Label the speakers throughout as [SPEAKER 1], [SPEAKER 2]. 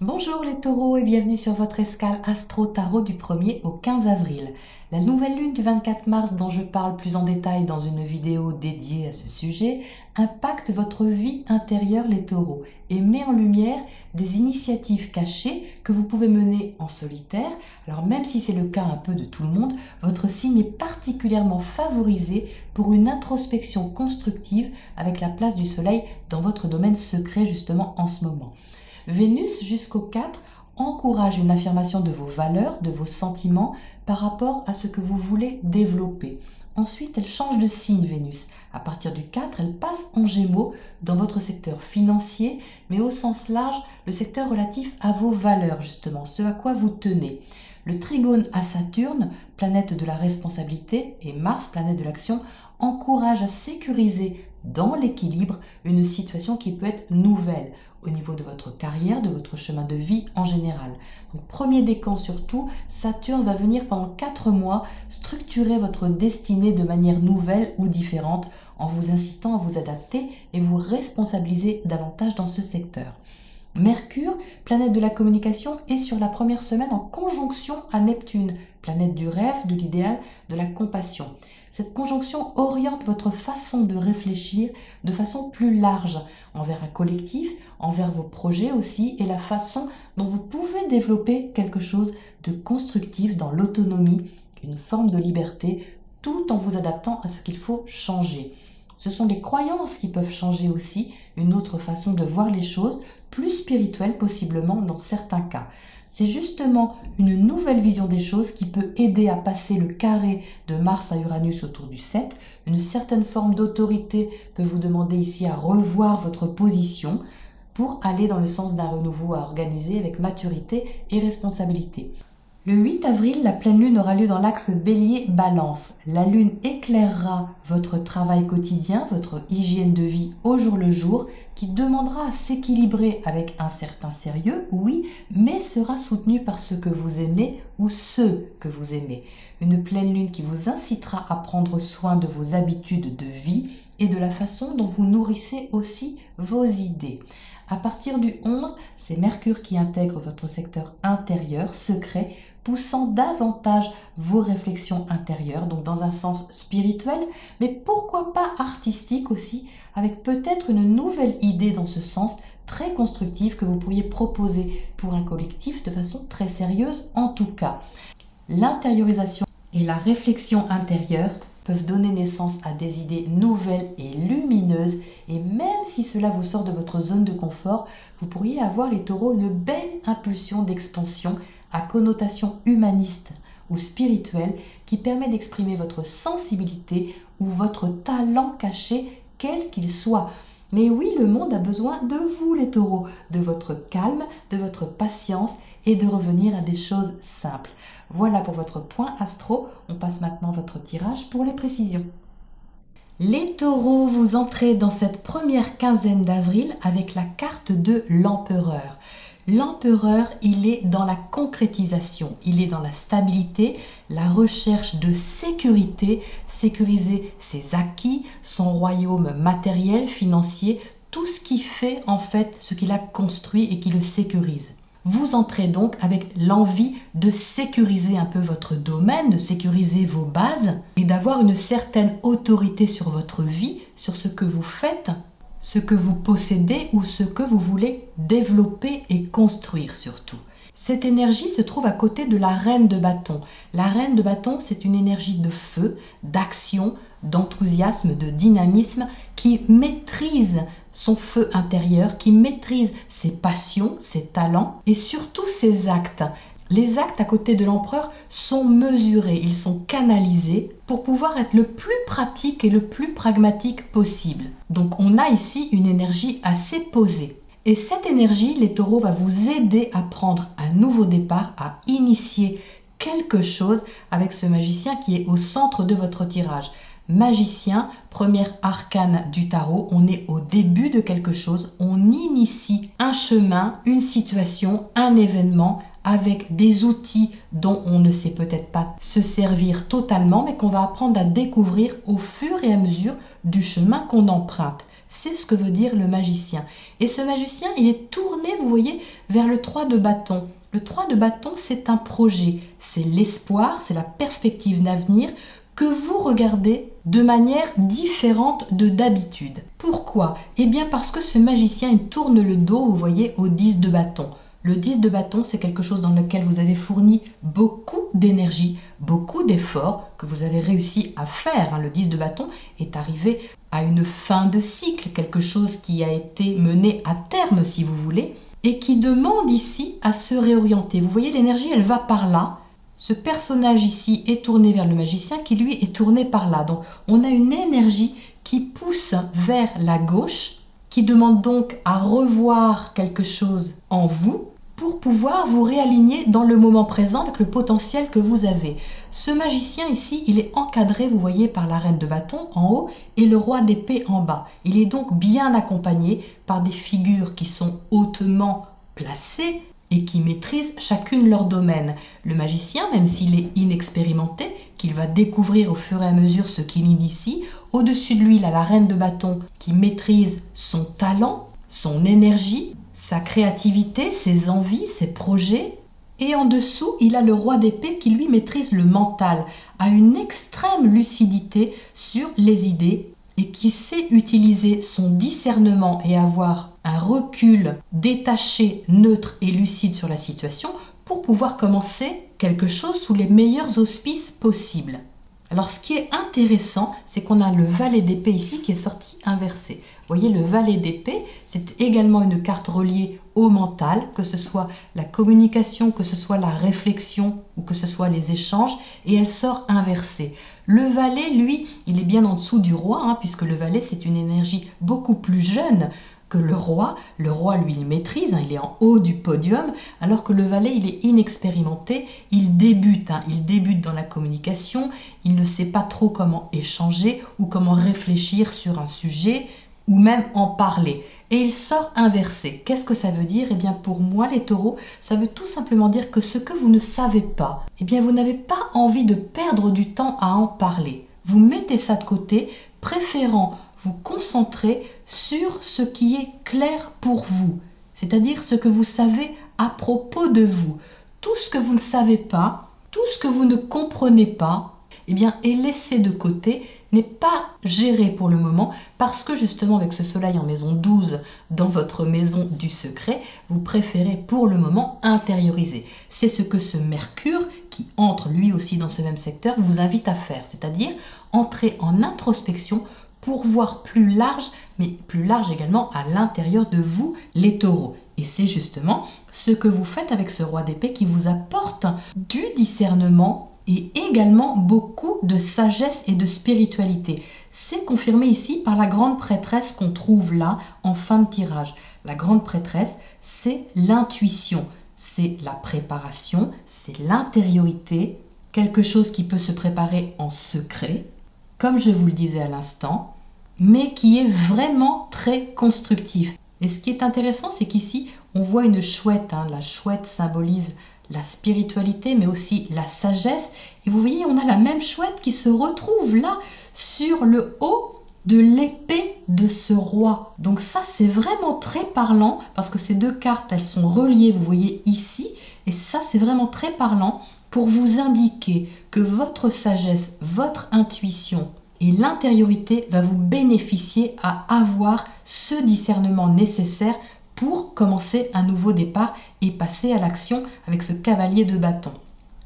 [SPEAKER 1] Bonjour les taureaux et bienvenue sur votre escale Astro Tarot du 1er au 15 avril. La nouvelle lune du 24 mars dont je parle plus en détail dans une vidéo dédiée à ce sujet impacte votre vie intérieure les taureaux et met en lumière des initiatives cachées que vous pouvez mener en solitaire. Alors même si c'est le cas un peu de tout le monde, votre signe est particulièrement favorisé pour une introspection constructive avec la place du soleil dans votre domaine secret justement en ce moment. Vénus jusqu'au 4 encourage une affirmation de vos valeurs, de vos sentiments par rapport à ce que vous voulez développer. Ensuite, elle change de signe Vénus. À partir du 4, elle passe en Gémeaux dans votre secteur financier, mais au sens large, le secteur relatif à vos valeurs justement, ce à quoi vous tenez. Le trigone à Saturne, planète de la responsabilité, et Mars, planète de l'action, encourage à sécuriser dans l'équilibre une situation qui peut être nouvelle au niveau de votre carrière, de votre chemin de vie en général. Donc, premier décan surtout, Saturne va venir pendant 4 mois structurer votre destinée de manière nouvelle ou différente en vous incitant à vous adapter et vous responsabiliser davantage dans ce secteur. Mercure, planète de la communication, est sur la première semaine en conjonction à Neptune, planète du rêve, de l'idéal, de la compassion. Cette conjonction oriente votre façon de réfléchir de façon plus large envers un collectif, envers vos projets aussi et la façon dont vous pouvez développer quelque chose de constructif dans l'autonomie, une forme de liberté, tout en vous adaptant à ce qu'il faut changer. Ce sont les croyances qui peuvent changer aussi, une autre façon de voir les choses, plus spirituelle possiblement dans certains cas. C'est justement une nouvelle vision des choses qui peut aider à passer le carré de Mars à Uranus autour du 7. Une certaine forme d'autorité peut vous demander ici à revoir votre position pour aller dans le sens d'un renouveau à organiser avec maturité et responsabilité. Le 8 avril, la pleine lune aura lieu dans l'axe Bélier-Balance. La lune éclairera votre travail quotidien, votre hygiène de vie au jour le jour, qui demandera à s'équilibrer avec un certain sérieux, oui, mais sera soutenue par ce que vous aimez ou ceux que vous aimez. Une pleine lune qui vous incitera à prendre soin de vos habitudes de vie et de la façon dont vous nourrissez aussi vos idées. À partir du 11, c'est Mercure qui intègre votre secteur intérieur, secret, poussant davantage vos réflexions intérieures, donc dans un sens spirituel, mais pourquoi pas artistique aussi, avec peut-être une nouvelle idée dans ce sens très constructive que vous pourriez proposer pour un collectif de façon très sérieuse en tout cas. L'intériorisation et la réflexion intérieure peuvent donner naissance à des idées nouvelles et lumineuses et même si cela vous sort de votre zone de confort, vous pourriez avoir les taureaux une belle impulsion d'expansion à connotation humaniste ou spirituelle qui permet d'exprimer votre sensibilité ou votre talent caché quel qu'il soit. Mais oui, le monde a besoin de vous les taureaux, de votre calme, de votre patience et de revenir à des choses simples. Voilà pour votre point astro. On passe maintenant à votre tirage pour les précisions. Les taureaux, vous entrez dans cette première quinzaine d'avril avec la carte de l'empereur. L'empereur, il est dans la concrétisation, il est dans la stabilité, la recherche de sécurité, sécuriser ses acquis, son royaume matériel, financier, tout ce qui fait en fait ce qu'il a construit et qui le sécurise. Vous entrez donc avec l'envie de sécuriser un peu votre domaine, de sécuriser vos bases et d'avoir une certaine autorité sur votre vie, sur ce que vous faites, ce que vous possédez ou ce que vous voulez développer et construire surtout. Cette énergie se trouve à côté de la reine de bâton. La reine de bâton, c'est une énergie de feu, d'action, d'enthousiasme, de dynamisme qui maîtrise son feu intérieur, qui maîtrise ses passions, ses talents et surtout ses actes. Les actes à côté de l'empereur sont mesurés, ils sont canalisés pour pouvoir être le plus pratique et le plus pragmatique possible. Donc on a ici une énergie assez posée. Et cette énergie, les taureaux, va vous aider à prendre un nouveau départ, à initier quelque chose avec ce magicien qui est au centre de votre tirage. Magicien, première arcane du tarot, on est au début de quelque chose, on initie un chemin, une situation, un événement avec des outils dont on ne sait peut-être pas se servir totalement, mais qu'on va apprendre à découvrir au fur et à mesure du chemin qu'on emprunte. C'est ce que veut dire le magicien. Et ce magicien, il est tourné, vous voyez, vers le 3 de bâton. Le 3 de bâton, c'est un projet, c'est l'espoir, c'est la perspective d'avenir que vous regardez de manière différente de d'habitude. Pourquoi? Eh bien parce que ce magicien, il tourne le dos, vous voyez, au 10 de bâton. Le 10 de bâton, c'est quelque chose dans lequel vous avez fourni beaucoup d'énergie, beaucoup d'efforts que vous avez réussi à faire. Le 10 de bâton est arrivé à une fin de cycle, quelque chose qui a été mené à terme, si vous voulez, et qui demande ici à se réorienter. Vous voyez, l'énergie, elle va par là. Ce personnage ici est tourné vers le magicien qui, lui, est tourné par là. Donc, on a une énergie qui pousse vers la gauche, qui demande donc à revoir quelque chose en vous pour pouvoir vous réaligner dans le moment présent avec le potentiel que vous avez. Ce magicien ici, il est encadré, vous voyez, par la reine de bâton en haut et le roi d'épée en bas. Il est donc bien accompagné par des figures qui sont hautement placées et qui maîtrisent chacune leur domaine. Le magicien, même s'il est inexpérimenté, qu'il va découvrir au fur et à mesure ce qu'il initie, au-dessus de lui, il a la reine de bâton qui maîtrise son talent, son énergie, sa créativité, ses envies, ses projets. Et en dessous, il a le roi d'épée qui lui maîtrise le mental, a une extrême lucidité sur les idées et qui sait utiliser son discernement et avoir un recul détaché, neutre et lucide sur la situation pour pouvoir commencer quelque chose sous les meilleurs auspices possibles. Alors ce qui est intéressant, c'est qu'on a le valet d'épée ici qui est sorti inversé. Vous voyez, le valet d'épée, c'est également une carte reliée au mental, que ce soit la communication, que ce soit la réflexion ou que ce soit les échanges, et elle sort inversée. Le valet, lui, il est bien en dessous du roi, puisque le valet, c'est une énergie beaucoup plus jeune que le roi. Le roi, lui, il maîtrise, il est en haut du podium, alors que le valet, il est inexpérimenté, il débute dans la communication, il ne sait pas trop comment échanger ou comment réfléchir sur un sujet, ou même en parler. Et il sort inversé. Qu'est-ce que ça veut dire? Eh bien, pour moi, les taureaux, ça veut tout simplement dire que ce que vous ne savez pas, eh bien, vous n'avez pas envie de perdre du temps à en parler. Vous mettez ça de côté, préférant vous concentrer sur ce qui est clair pour vous, c'est-à-dire ce que vous savez à propos de vous. Tout ce que vous ne savez pas, tout ce que vous ne comprenez pas, eh bien, est laissé de côté, n'est pas géré pour le moment, parce que justement avec ce soleil en maison 12, dans votre maison du secret, vous préférez pour le moment intérioriser. C'est ce que ce Mercure, qui entre lui aussi dans ce même secteur, vous invite à faire, c'est-à-dire entrer en introspection pour voir plus large, mais plus large également à l'intérieur de vous, les taureaux. Et c'est justement ce que vous faites avec ce roi d'épée qui vous apporte du discernement et également beaucoup de sagesse et de spiritualité. C'est confirmé ici par la grande prêtresse qu'on trouve là en fin de tirage. La grande prêtresse, c'est l'intuition, c'est la préparation, c'est l'intériorité, quelque chose qui peut se préparer en secret, comme je vous le disais à l'instant, mais qui est vraiment très constructif. Et ce qui est intéressant, c'est qu'ici, on voit une chouette. La chouette symbolise la spiritualité, mais aussi la sagesse. Et vous voyez, on a la même chouette qui se retrouve là, sur le haut de l'épée de ce roi. Donc ça, c'est vraiment très parlant, parce que ces deux cartes, elles sont reliées, vous voyez ici. Et ça, c'est vraiment très parlant pour vous indiquer que votre sagesse, votre intuition et l'intériorité va vous bénéficier à avoir ce discernement nécessaire pour commencer un nouveau départ et passer à l'action avec ce cavalier de bâton.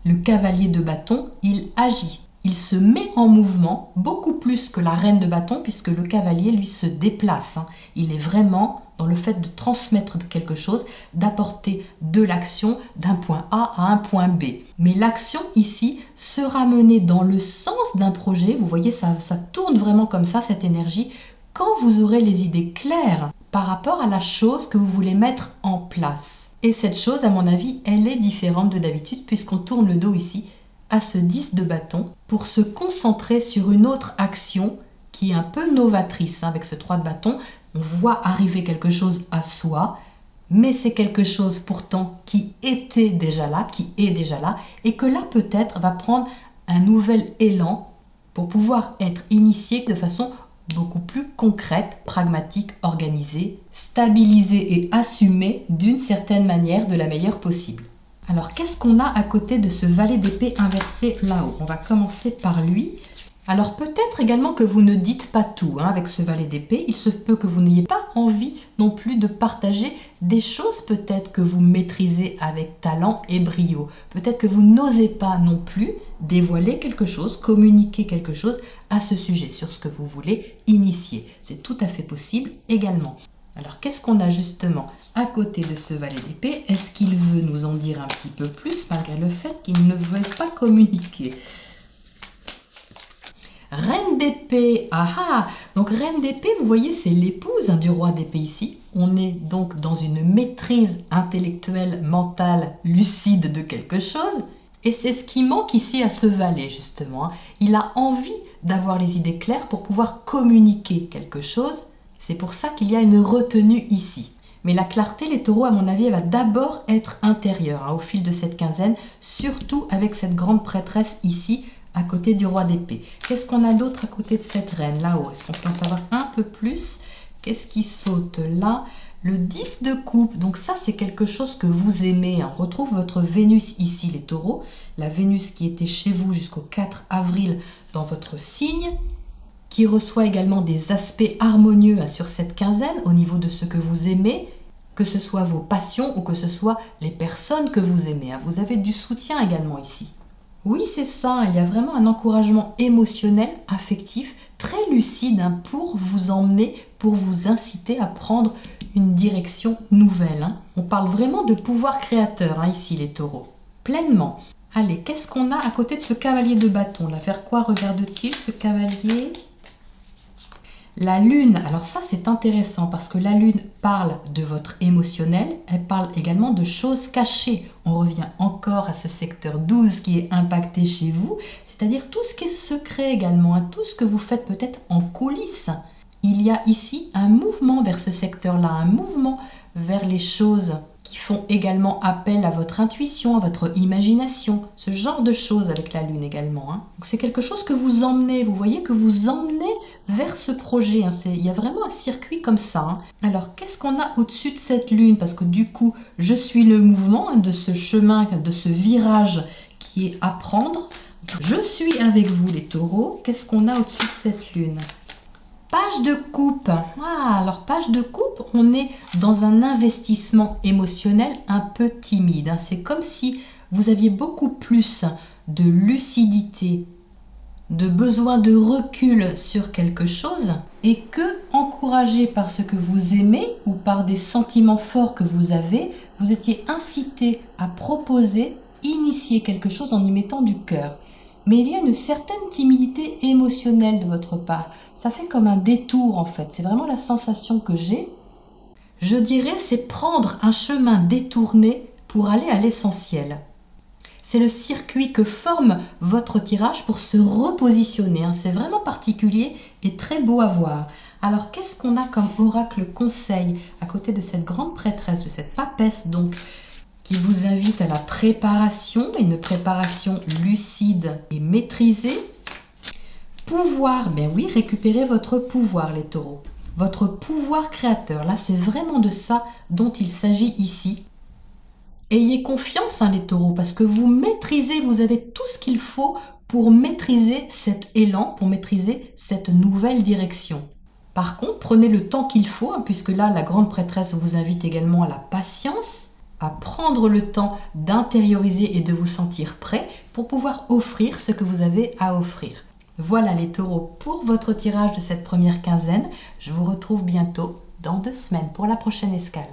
[SPEAKER 1] Le cavalier de bâton, il agit, il se met en mouvement beaucoup plus que la reine de bâton puisque le cavalier, lui, se déplace. Il est vraiment dans le fait de transmettre quelque chose, d'apporter de l'action d'un point A à un point B. Mais l'action ici sera menée dans le sens d'un projet. Vous voyez, ça tourne vraiment comme ça, cette énergie, quand vous aurez les idées claires par rapport à la chose que vous voulez mettre en place. Et cette chose, à mon avis, elle est différente de d'habitude puisqu'on tourne le dos ici à ce 10 de bâton pour se concentrer sur une autre action qui est un peu novatrice. Avec ce 3 de bâton, on voit arriver quelque chose à soi, mais c'est quelque chose pourtant qui était déjà là, qui est déjà là, et que là peut-être va prendre un nouvel élan pour pouvoir être initié de façon beaucoup plus concrète, pragmatique, organisée, stabilisée et assumée d'une certaine manière, de la meilleure possible. Alors qu'est-ce qu'on a à côté de ce valet d'épée inversé là-haut? On va commencer par lui. Alors peut-être également que vous ne dites pas tout avec ce valet d'épée. Il se peut que vous n'ayez pas envie non plus de partager des choses peut-être que vous maîtrisez avec talent et brio. Peut-être que vous n'osez pas non plus dévoiler quelque chose, communiquer quelque chose à ce sujet, sur ce que vous voulez initier. C'est tout à fait possible également. Alors qu'est-ce qu'on a justement à côté de ce valet d'épée? Est-ce qu'il veut nous en dire un petit peu plus malgré le fait qu'il ne veut pas communiquer? Reine d'épée, donc reine d'épée, vous voyez, c'est l'épouse du roi d'épée ici. On est donc dans une maîtrise intellectuelle, mentale, lucide de quelque chose. Et c'est ce qui manque ici à ce valet, justement. Il a envie d'avoir les idées claires pour pouvoir communiquer quelque chose. C'est pour ça qu'il y a une retenue ici. Mais la clarté, les taureaux, à mon avis, elle va d'abord être intérieure au fil de cette quinzaine, surtout avec cette grande prêtresse ici, à côté du roi d'épée. Qu'est-ce qu'on a d'autre à côté de cette reine là-haut? Est-ce qu'on peut en savoir un peu plus? Qu'est-ce qui saute là? Le 10 de coupe, donc ça c'est quelque chose que vous aimez. On retrouve votre Vénus ici les taureaux. La Vénus qui était chez vous jusqu'au 4 avril dans votre signe, qui reçoit également des aspects harmonieux sur cette quinzaine au niveau de ce que vous aimez, que ce soit vos passions ou que ce soit les personnes que vous aimez. Vous avez du soutien également ici. Oui, c'est ça, il y a vraiment un encouragement émotionnel, affectif, très lucide pour vous emmener, pour vous inciter à prendre une direction nouvelle. On parle vraiment de pouvoir créateur ici, les taureaux. Pleinement. Allez, qu'est-ce qu'on a à côté de ce cavalier de bâton là? Vers quoi regarde-t-il ce cavalier? La lune, alors ça c'est intéressant parce que la lune parle de votre émotionnel, elle parle également de choses cachées. On revient encore à ce secteur 12 qui est impacté chez vous, c'est-à-dire tout ce qui est secret également, tout ce que vous faites peut-être en coulisses. Il y a ici un mouvement vers ce secteur-là, un mouvement vers les choses qui font également appel à votre intuition, à votre imagination, ce genre de choses avec la lune également. Donc c'est quelque chose que vous emmenez, vous voyez que vous emmenez vers ce projet. Il y a vraiment un circuit comme ça. Alors qu'est-ce qu'on a au-dessus de cette lune? Parce que du coup, je suis le mouvement de ce chemin, de ce virage qui est à prendre. Je suis avec vous les taureaux. Qu'est-ce qu'on a au-dessus de cette lune? Page de coupe. Alors page de coupe, on est dans un investissement émotionnel un peu timide. C'est comme si vous aviez beaucoup plus de lucidité, de besoin de recul sur quelque chose et que, encouragé par ce que vous aimez ou par des sentiments forts que vous avez, vous étiez incité à proposer, initier quelque chose en y mettant du cœur. Mais il y a une certaine timidité émotionnelle de votre part. Ça fait comme un détour en fait. C'est vraiment la sensation que j'ai. Je dirais c'est prendre un chemin détourné pour aller à l'essentiel. C'est le circuit que forme votre tirage pour se repositionner. C'est vraiment particulier et très beau à voir. Alors qu'est-ce qu'on a comme oracle conseil à côté de cette grande prêtresse, de cette papesse donc, qui vous invite à la préparation, une préparation lucide et maîtrisée. Pouvoir, ben oui, récupérez votre pouvoir les taureaux. Votre pouvoir créateur, là c'est vraiment de ça dont il s'agit ici. Ayez confiance les taureaux parce que vous maîtrisez, vous avez tout ce qu'il faut pour maîtriser cet élan, pour maîtriser cette nouvelle direction. Par contre, prenez le temps qu'il faut, puisque là la grande prêtresse vous invite également à la patience, à prendre le temps d'intérioriser et de vous sentir prêt pour pouvoir offrir ce que vous avez à offrir. Voilà les taureaux pour votre tirage de cette première quinzaine. Je vous retrouve bientôt dans 2 semaines pour la prochaine escale.